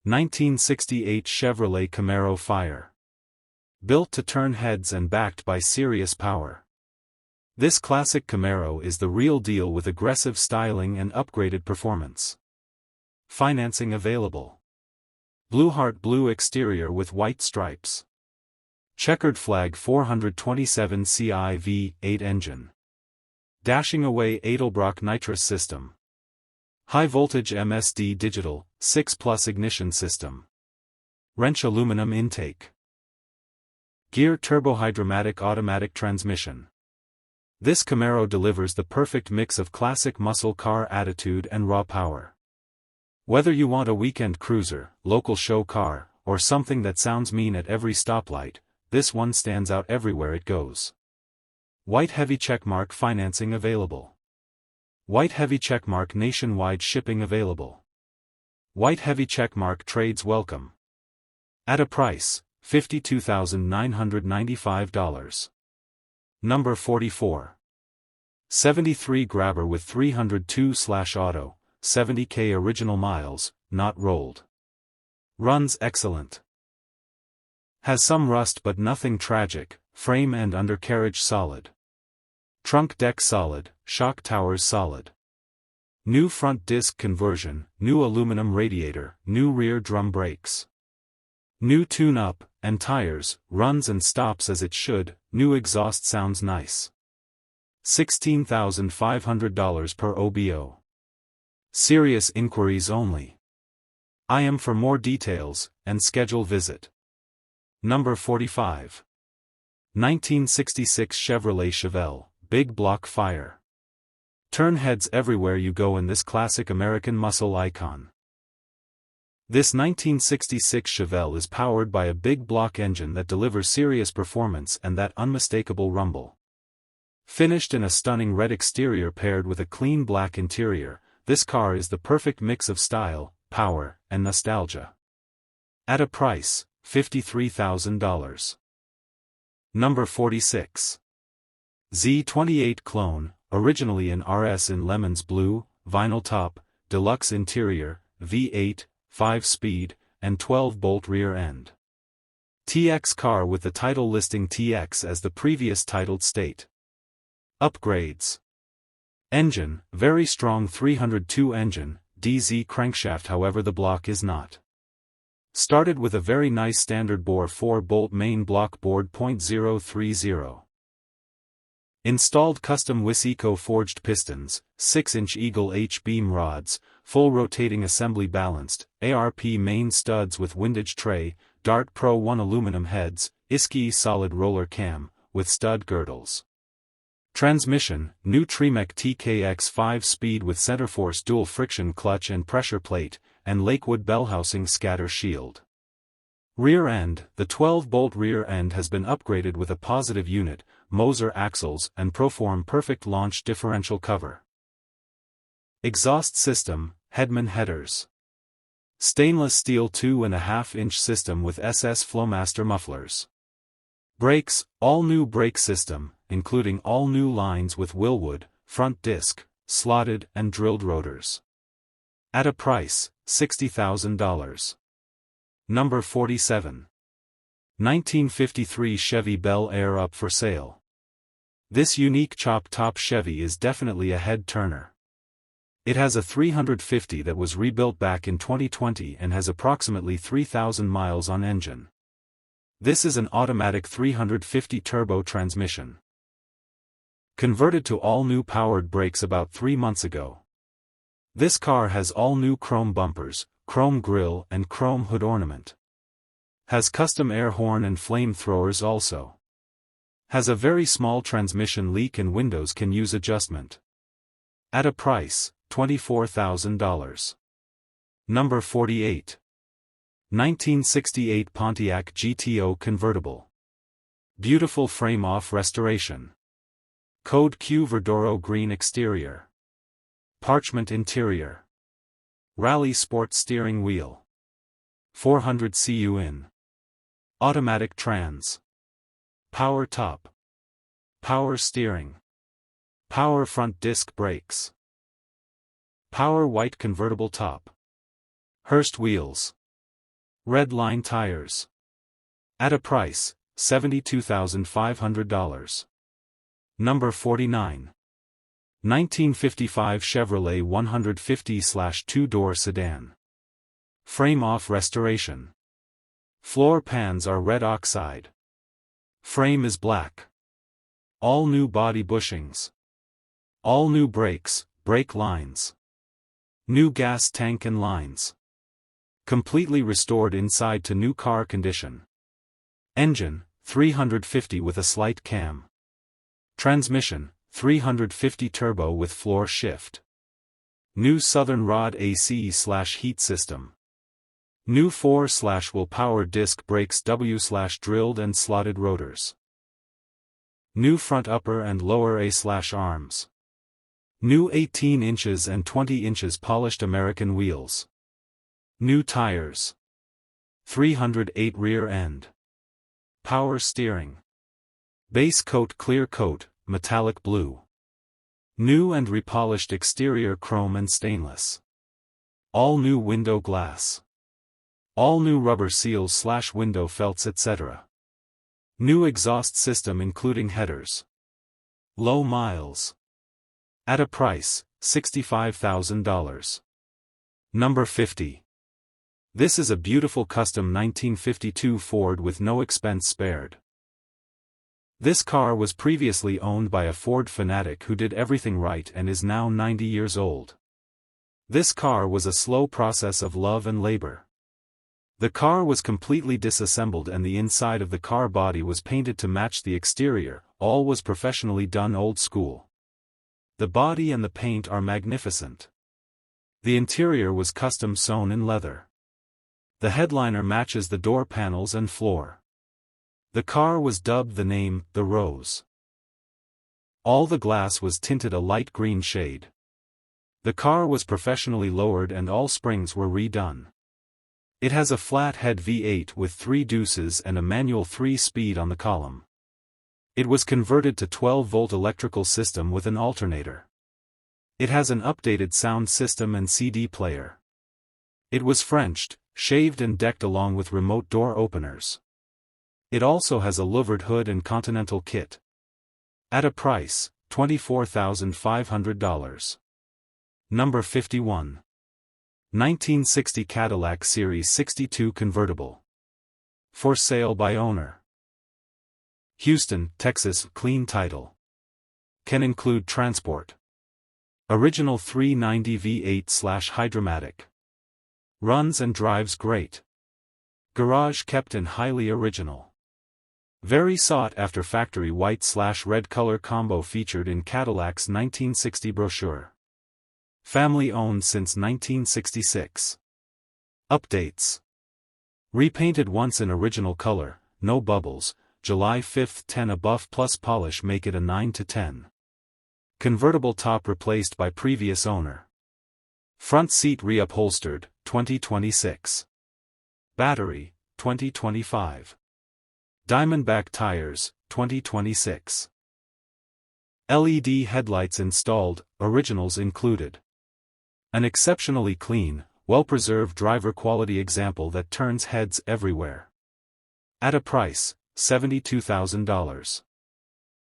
1968 Chevrolet Camaro Fire. Built to turn heads and backed by serious power. This classic Camaro is the real deal with aggressive styling and upgraded performance. Financing available. Blueheart blue exterior with white stripes. Checkered flag 427 CI V8 engine. Dashing away Edelbrock nitrous system. High voltage MSD digital, 6+ ignition system. Wrench aluminum intake. Gear turbohydromatic automatic transmission. This Camaro delivers the perfect mix of classic muscle car attitude and raw power. Whether you want a weekend cruiser, local show car, or something that sounds mean at every stoplight, this one stands out everywhere it goes. White heavy checkmark financing available. White heavy checkmark nationwide shipping available. White heavy checkmark trades welcome. At a price, $52,995. Number 44. 73 Grabber with 302/auto, 70k original miles, not rolled. Runs excellent. Has some rust but nothing tragic, frame and undercarriage solid. Trunk deck solid, shock towers solid. New front disc conversion, new aluminum radiator, new rear drum brakes. New tune-up, and tires, runs and stops as it should, new exhaust sounds nice. $16,500 per OBO. Serious inquiries only. I am for more details, and schedule visit. Number 45. 1966 Chevrolet Chevelle, Big Block Fire. Turn heads everywhere you go in this classic American muscle icon. This 1966 Chevelle is powered by a big block engine that delivers serious performance and that unmistakable rumble. Finished in a stunning red exterior paired with a clean black interior, this car is the perfect mix of style, power, and nostalgia. At a price, $53,000. Number 46. Z28 Clone, originally an RS in lemons blue, vinyl top, deluxe interior, V8, 5-speed, and 12-bolt rear end. TX car with the title listing TX as the previous titled state. Upgrades. Engine, very strong 302 engine, DZ crankshaft, however the block is not. Started with a very nice standard bore 4-bolt main block board .030. Installed custom Wiseco forged pistons, 6-inch Eagle H-beam rods, full rotating assembly balanced, ARP main studs with windage tray, Dart Pro 1 aluminum heads, Isky solid roller cam, with stud girdles. Transmission, new Tremec TKX 5-speed with Centerforce dual friction clutch and pressure plate, and Lakewood bellhousing scatter shield. Rear end, the 12-bolt rear end has been upgraded with a positive unit, Moser axles and Proform perfect launch differential cover. Exhaust system, Hedman headers. Stainless steel 2.5-inch system with SS Flowmaster mufflers. Brakes, all-new brake system, including all new lines with Wilwood, front disc, slotted and drilled rotors. At a price, $60,000. Number 47. 1953 Chevy Bel Air up for sale. This unique chop-top Chevy is definitely a head-turner. It has a 350 that was rebuilt back in 2020 and has approximately 3,000 miles on engine. This is an automatic 350 turbo transmission. Converted to all-new powered brakes about 3 months ago. This car has all-new chrome bumpers, chrome grille and chrome hood ornament. Has custom air horn and flamethrowers also. Has a very small transmission leak and windows can use adjustment. At a price, $24,000. Number 48. 1968 Pontiac GTO convertible. Beautiful frame-off restoration. Code Q Verdoro green exterior. Parchment interior. Rally sport steering wheel. 400 cu in. Automatic trans. Power top. Power steering. Power front disc brakes. Power white convertible top. Hurst wheels. Red Line Tires. At a price, $72,500. Number 49. 1955 Chevrolet 150/2-door sedan. Frame off restoration. Floor pans are red oxide. Frame is black. All new body bushings. All new brakes, brake lines. New gas tank and lines. Completely restored inside to new car condition. Engine, 350 with a slight cam. Transmission, 350 turbo with floor shift. New Southern Rod AC/heat system. New 4/will power disc brakes W/drilled and slotted rotors. New front upper and lower A/arms. New 18 inches and 20 inches polished American wheels. New tires. 308 rear end. Power steering. Base coat clear coat, metallic blue. New and repolished exterior chrome and stainless. All new window glass. All new rubber seals/window felts etc. New exhaust system including headers. Low miles. At a price, $65,000. Number 50. This is a beautiful custom 1952 Ford with no expense spared. This car was previously owned by a Ford fanatic who did everything right and is now 90 years old. This car was a slow process of love and labor. The car was completely disassembled and the inside of the car body was painted to match the exterior, all was professionally done old school. The body and the paint are magnificent. The interior was custom sewn in leather. The headliner matches the door panels and floor. The car was dubbed the name, the Rose. All the glass was tinted a light green shade. The car was professionally lowered and all springs were redone. It has a flat-head V8 with 3 deuces and a manual 3-speed on the column. It was converted to 12-volt electrical system with an alternator. It has an updated sound system and CD player. It was Frenched, shaved and decked along with remote door openers. It also has a louvered hood and Continental kit. At a price, $24,500. Number 51. 1960 Cadillac Series 62 convertible. For sale by owner. Houston, Texas, clean title. Can include transport. Original 390 V8/Hydromatic. Runs and drives great. Garage kept in highly original. Very sought after factory white/red color combo featured in Cadillac's 1960 brochure. Family owned since 1966. Updates. Repainted once in original color, no bubbles, July 5, 10 a buff plus polish make it a 9 to 10. Convertible top replaced by previous owner. Front seat reupholstered, 2026. Battery, 2025. Diamondback tires, 2026. LED headlights installed, originals included. An exceptionally clean, well-preserved driver quality example that turns heads everywhere. At a price, $72,000.